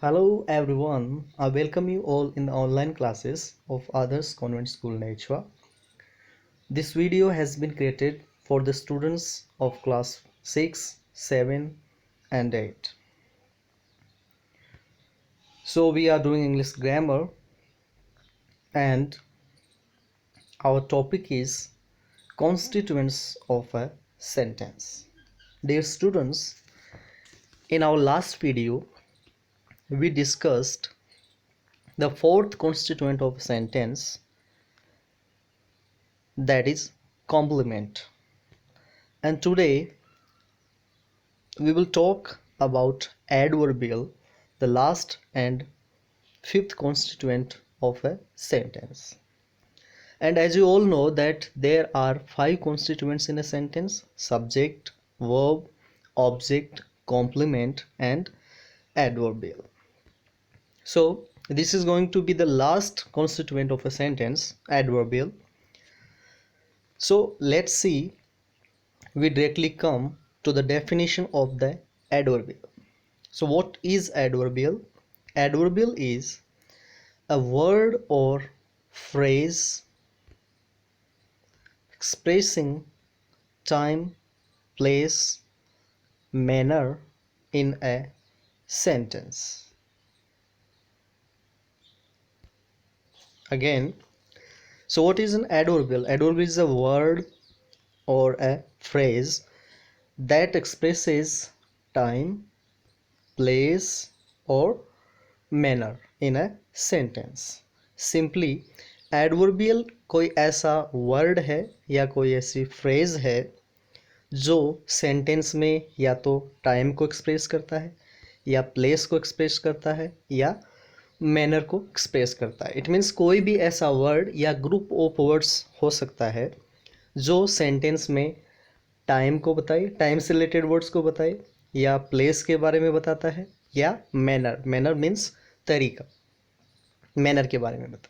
Hello everyone, I welcome you all in the online classes of Others Convent School Nachwa. This video has been created for the students of class 6, 7 and 8. So we are doing English grammar and our topic is constituents of a sentence. Dear students, in our last video we discussed the fourth constituent of a sentence, that is complement. And today we will talk about adverbial, the last and fifth constituent of a sentence. And as you all know that there are five constituents in a sentence: subject, verb, object, complement and adverbial. So this is going to be the last constituent of a sentence, adverbial. So let's see, we directly come to the definition of the adverbial. So what is adverbial? Adverbial is a word or phrase expressing time, place, manner in a sentence. Again, so what is an adverbial? Adverbial is a word or a phrase that expresses time, place or manner in a sentence. Simply adverbial कोई ऐसा word है या कोई ऐसी phrase है जो sentence में या तो टाइम को एक्सप्रेस करता है या प्लेस को एक्सप्रेस करता है या मैनर को एक्सप्रेस करता है. इट मीन्स कोई भी ऐसा वर्ड या ग्रुप ऑफ वर्ड्स हो सकता है जो सेंटेंस में टाइम को बताए, टाइम से रिलेटेड वर्ड्स को बताए, या प्लेस के बारे में बताता है, या मैनर, मैनर मीन्स तरीका, मैनर के बारे में बता.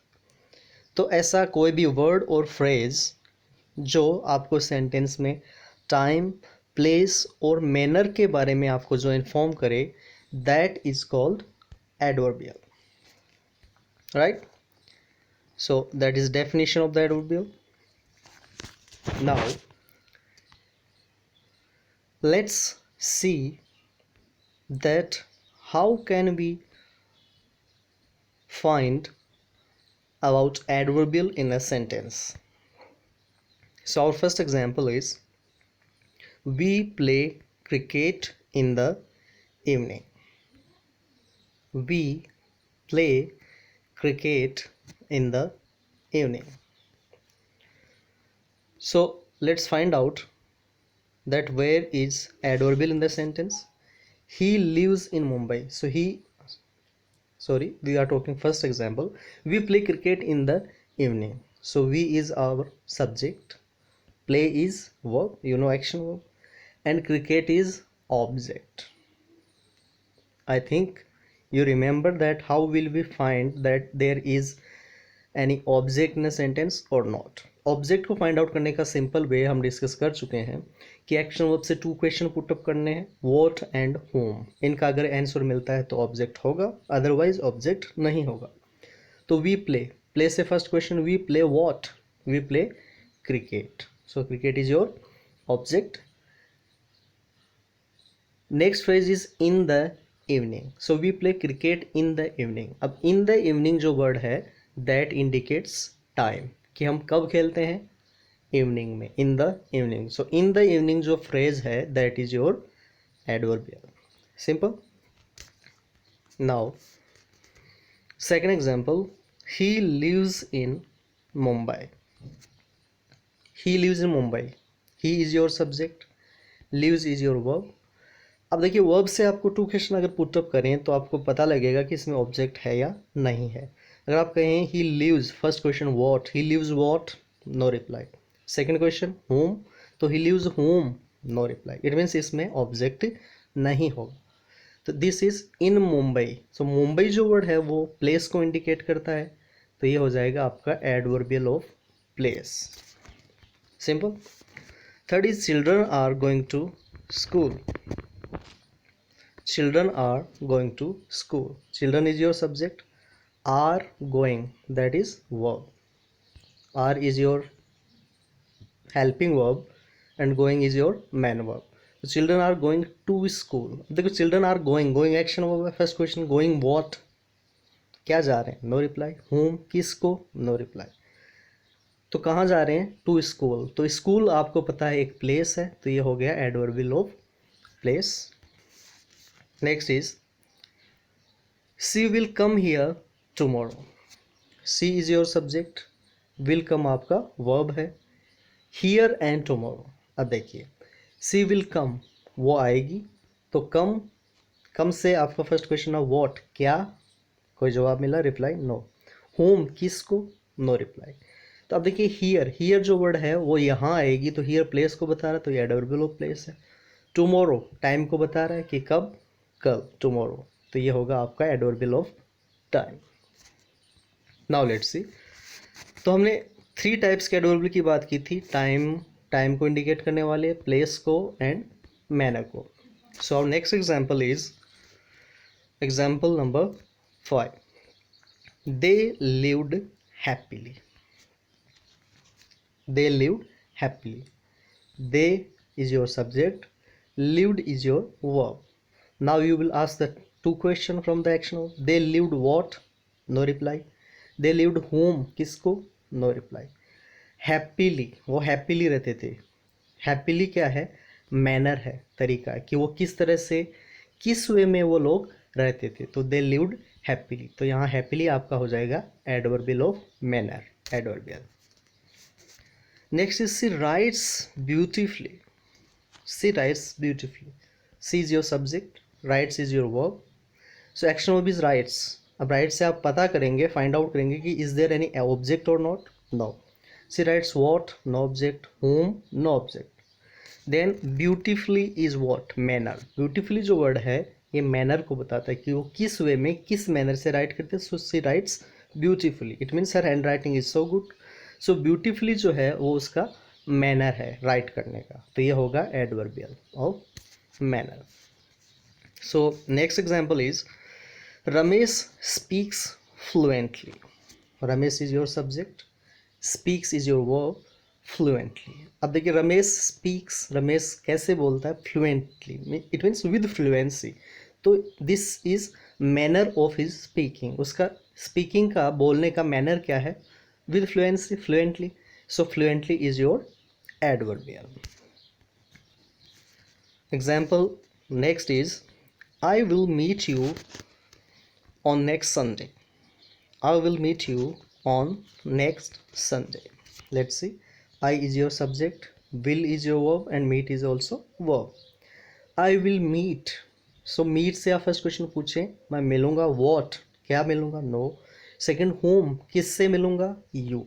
तो ऐसा कोई भी वर्ड और फ्रेज जो आपको सेंटेंस में टाइम, प्लेस और मैनर के बारे में आपको जो इन्फॉर्म करे, that is called adverbial. Right? So that is definition of the adverbial. Now let's see that how can we find about adverbial in a sentence. So our first example is, we play cricket in the evening. We play cricket in the evening. So let's find out that where is adverbial in the sentence. He lives in Mumbai. So we are talking first example. We play cricket in the evening. So we is our subject, play is verb, action verb, and cricket is object. I think you remember that how will we find that there is any object in a sentence or not. Object को find out करने का simple way हम discuss कर चुके हैं कि action verb से to question put up करने हैं, व्हाट एंड होम. इनका अगर आंसर मिलता है तो ऑब्जेक्ट होगा, अदरवाइज ऑब्जेक्ट नहीं होगा. तो वी प्ले, प्ले से first question, we play what, we play cricket. So cricket is your object. Next phrase is in the evening. So we play cricket in the evening. अब in the evening जो word है that indicates time, कि हम कब खेलते हैं, evening में, in the evening. So in the evening जो फ्रेज है that is your adverbial. Simple. Now second example, he lives in Mumbai. He lives in Mumbai. He is your subject, lives is your verb. अब देखिए, verb से आपको to question अगर put up करें तो आपको पता लगेगा कि इसमें ऑब्जेक्ट है या नहीं है. अगर आप कहें he lives, first question what, he lives what, no reply. Second question home, तो he lives home, no reply. It means इसमें ऑब्जेक्ट नहीं होगा. तो this is in Mumbai. So Mumbai जो वर्ड है वो प्लेस को इंडिकेट करता है, तो ये हो जाएगा आपका adverbial of place. Simple. Third is children are going to school. children are going to school. Children is your subject. Are going, that is verb. Are is your helping verb and going is your main verb. So children are going to school. देखो children are going, going action verb है. First question, going what, क्या जा रहे हैं, no reply. whom, किसको, no reply. तो कहाँ जा रहे हैं, टू स्कूल. तो स्कूल आपको पता है एक प्लेस है, तो ये हो गया adverbial of place. Next is she will come here tomorrow. She is your subject, will come आपका वर्ब है, हियर एंड टुमारो. अब देखिए सी विल कम, वो आएगी, तो कम, कम से आपका फर्स्ट क्वेश्चन है व्हाट, क्या, कोई जवाब मिला, रिप्लाई नो. होम, किसको, नो रिप्लाई. तो अब देखिए हियर, हियर जो वर्ड है वो यहाँ आएगी, तो हियर प्लेस को बता रहा है, तो ये एडवर्बियल ऑफ प्लेस है. टुमारो टाइम को बता रहा है कि कब, कल, टुमारो, तो ये होगा आपका adverbial of time. Now let's see. तो हमने 3 टाइप्स के एडवर्बियल की बात की थी, टाइम, टाइम को इंडिकेट करने वाले, प्लेस को एंड मैनर को. So our next example is example number 5. They lived happily. They lived happily. They is your subject, lived is your verb. Now you will ask the 2 question from the action of they lived what, no reply. They lived whom, किसको, no reply. Happily, वो happily रहते थे. Happily क्या है, manner है, तरीका है कि वो किस तरह से, किस वे में वो लोग रहते थे. तो they lived happily, तो यहाँ happily आपका हो जाएगा adverbial of manner, adverbial. Next is she writes beautifully. She writes beautifully. She is your subject, writes is your verb. So action verb is writes. अब writes से आप पता करेंगे, find out करेंगे कि is there any object or not? No. She writes what? No object. Whom? No object. Then beautifully is what? Manner. Beautifully जो word है ये manner को बताता है कि वो किस वे में, किस manner से write करते हैं. So she writes beautifully. It means her handwriting is so good. So beautifully जो है वो उसका मैनर है राइट करने का, तो ये होगा adverbial of manner. So next example is Ramesh speaks fluently. Ramesh is your subject, speaks is your verb, fluently. अब देखिए रमेश स्पीक्स, रमेश कैसे बोलता है, fluently, it means with fluency. तो this is manner of his speaking. उसका स्पीकिंग का, बोलने का मैनर क्या है, with fluency, fluently. So fluently is your adverbial. Example next is I will meet you on next Sunday. I will meet you on next Sunday. Let's see. I is your subject, will is your verb and meet is also verb. I will meet. So meet से आप first question पूछें, मैं मिलूंगा, what, क्या मिलूंगा, no. Second home, किससे मिलूंगा, you,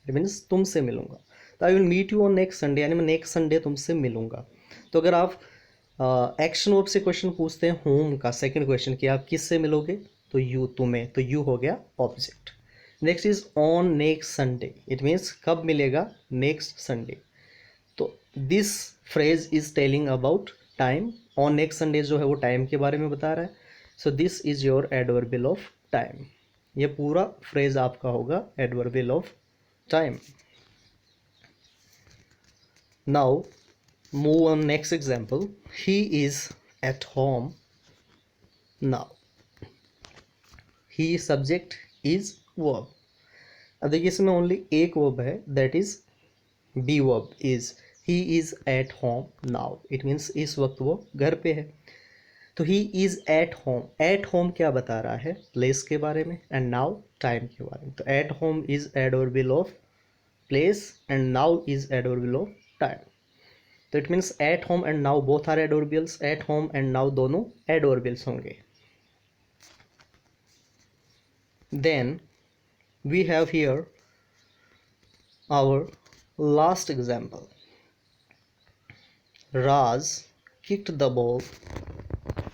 it means तुमसे मिलूंगा. तो I will meet you on next Sunday, यानी मैं नेक्स्ट संडे तुमसे मिलूंगा. तो अगर आप एक्शन वर्ब से क्वेश्चन पूछते हैं होम का, सेकंड क्वेश्चन कि आप किससे मिलोगे, तो यू, तुम्हें, तो यू हो गया object. Next is on next Sunday, it means कब मिलेगा, नेक्स्ट संडे. तो this phrase is telling about time. On next Sunday जो है वो टाइम के बारे में बता रहा है. So this is your adverbial of time. ये पूरा फ्रेज आपका होगा adverbial of time. Now move on next example. He is at home now. He subject is verb. अब देखिए इसमें ओनली एक वर्ब है, that is be verb is. He is at home now, it means इस वक्त वो घर पे है. तो he is at home. At home क्या बता रहा है, प्लेस के बारे में, एंड नाउ टाइम के बारे में. तो at home is adverbial of place and now is adverbial of time. तो it means at home and now both are adverbials. At home and now दोनों एडवर्बियल्स होंगे. Then we have here our last example. Raj kicked the ball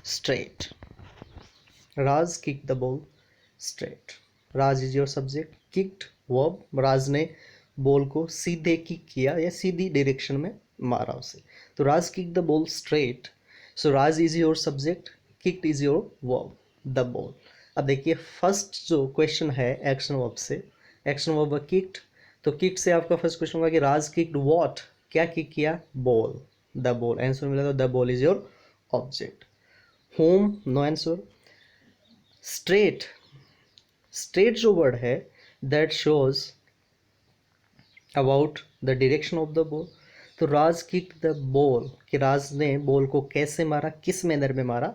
straight. Raj kicked the ball straight. Raj is your subject, kicked verb. Raj ने ball को सीधे kick किया या सीधी direction में मारा उसे. तो Raj kicked the ball straight. So Raj is your subject, kicked is your verb the ball. अब देखिए फर्स्ट जो क्वेश्चन है एक्शन वर्ब से, एक्शन वर्ब किक्ड, तो किक्ड से आपका फर्स्ट क्वेश्चन होगा कि राज किक्ड व्हाट, क्या किक किया, बॉल, द बॉल, आंसर मिला तो the ball is your object. Home, no answer. Straight, straight जो वर्ड है that shows about the direction of the ball, तो राज किक द बॉल, कि राज ने बॉल को कैसे मारा, किस मैनर में मारा,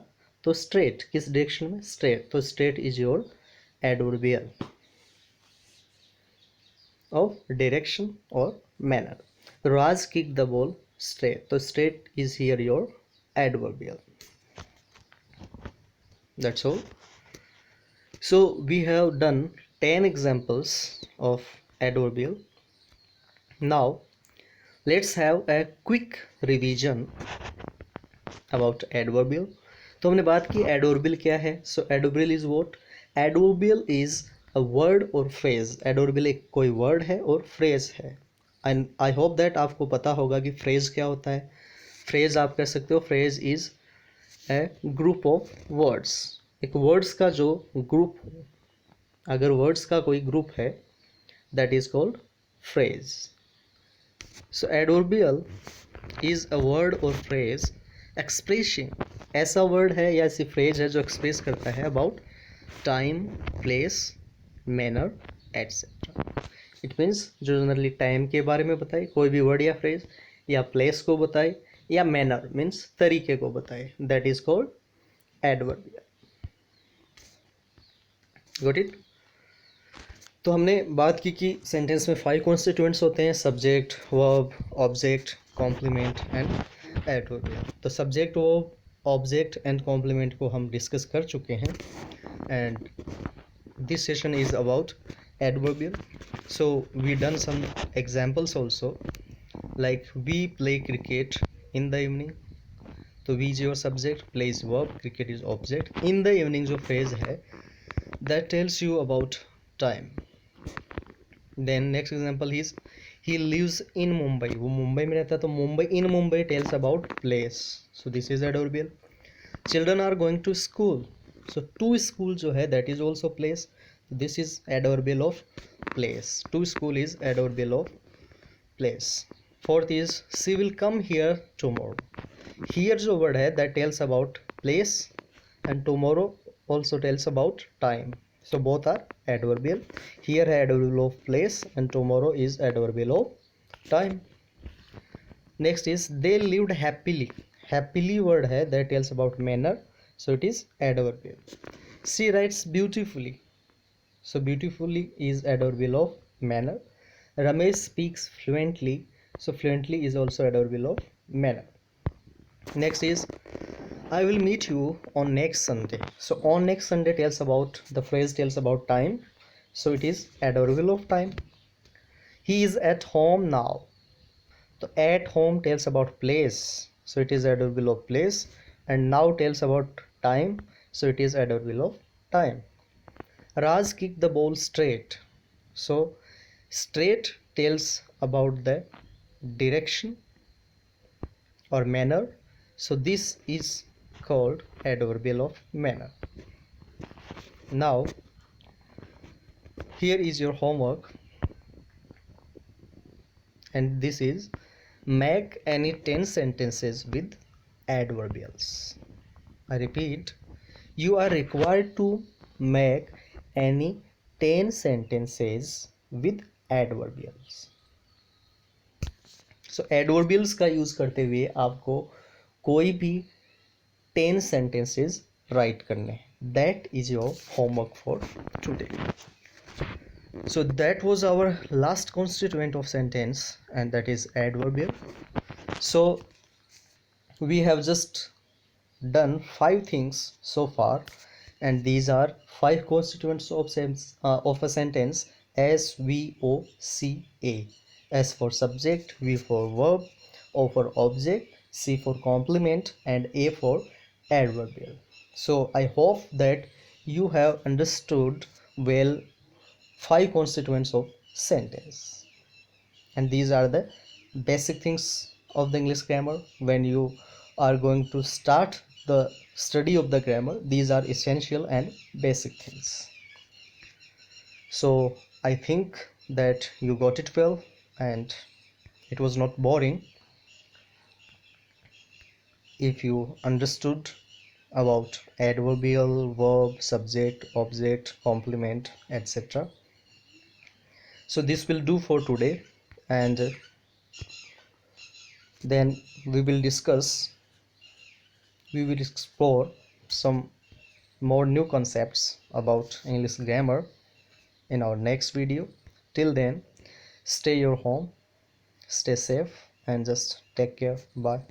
तो स्ट्रेट, किस डायरेक्शन में, स्ट्रेट, तो straight is your adverbial of direction और manner. Raj kick the ball straight, तो straight is here your adverbial. That's all. So we have done 10 examples of adverbial. Now let's have a quick revision about adverbial. तो हमने बात की adverbial क्या है. So adverbial is what? Adverbial is a word or phrase. Adverbial एक कोई word है और phrase है. And I hope that आपको पता होगा कि phrase क्या होता है. Phrase आप कह सकते हो phrase is a group of words. एक वर्ड्स का जो ग्रुप हो, अगर वर्ड्स का कोई ग्रुप है that is called phrase. So adverbial is a word और फ्रेज एक्सप्रेसिंग, ऐसा वर्ड है या ऐसी फ्रेज है जो एक्सप्रेस करता है about time, place, manner etcetera. It means जो जनरली टाइम के बारे में बताए कोई भी वर्ड या फ्रेज, या प्लेस को बताए, या मैनर मीन्स तरीके को बताए, that is called adverbial. Got it. तो हमने बात की कि सेंटेंस में 5 कॉन्स्टिट्यूएंट्स होते हैं, subject, verb, object, complement and adverbial. तो subject, verb, object and complement को हम डिस्कस कर चुके हैं and this session is about adverbial. So we done some examples also, like we play cricket in the evening. तो we is your subject, play is verb, cricket is object. In the evening जो phrase है that tells you about time. Then next example is he lives in Mumbai. वो मुंबई में रहता है तो Mumbai, in Mumbai tells about place. So this is adverbial. Children are going to school. So to school जो है that is also place. This is adverbial of place. To school is adverbial of place. Fourth is she will come here tomorrow. Here जो word है that tells about place and tomorrow also tells about time. So both are adverbial. Here है adverbial of place and tomorrow is adverbial of time. Next is they lived happily. Happily word है that tells about manner, so it is adverbial. She writes beautifully. So beautifully is adverbial of manner. Ramesh speaks fluently. So fluently is also adverbial of manner. Next is I will meet you on next Sunday. So on next Sunday tells about, the phrase tells about time. So it is adverbial of time. He is at home now. So at home tells about place. So it is adverbial of place. And now tells about time. So it is adverbial of time. Raj kicked the ball straight. So straight tells about the direction or manner. So this is called adverbial of manner. Now here is your homework and this is make any 10 sentences with adverbials. I repeat, you are required to make any 10 sentences with adverbials. So adverbials का use करते हुए आपको कोई भी 10 sentences write करने. That is your homework for today. So that was our last constituent of sentence and that is adverbial. So we have just done 5 things so far and these are 5 constituents of a sentence: S, V, O, C, A. S for subject, V for verb, O for object, C for complement and A for adverbial. So I hope that you have understood well 5 constituents of sentence, and these are the basic things of the English grammar when you are going to start the study of the grammar, these are essential and basic things. So I think that you got it well and it was not boring if you understood about adverbial, verb, subject, object, complement, etc. So this will do for today, and then we will explore some more new concepts about English grammar in our next video. Till then, stay your home, stay safe, and just take care. Bye.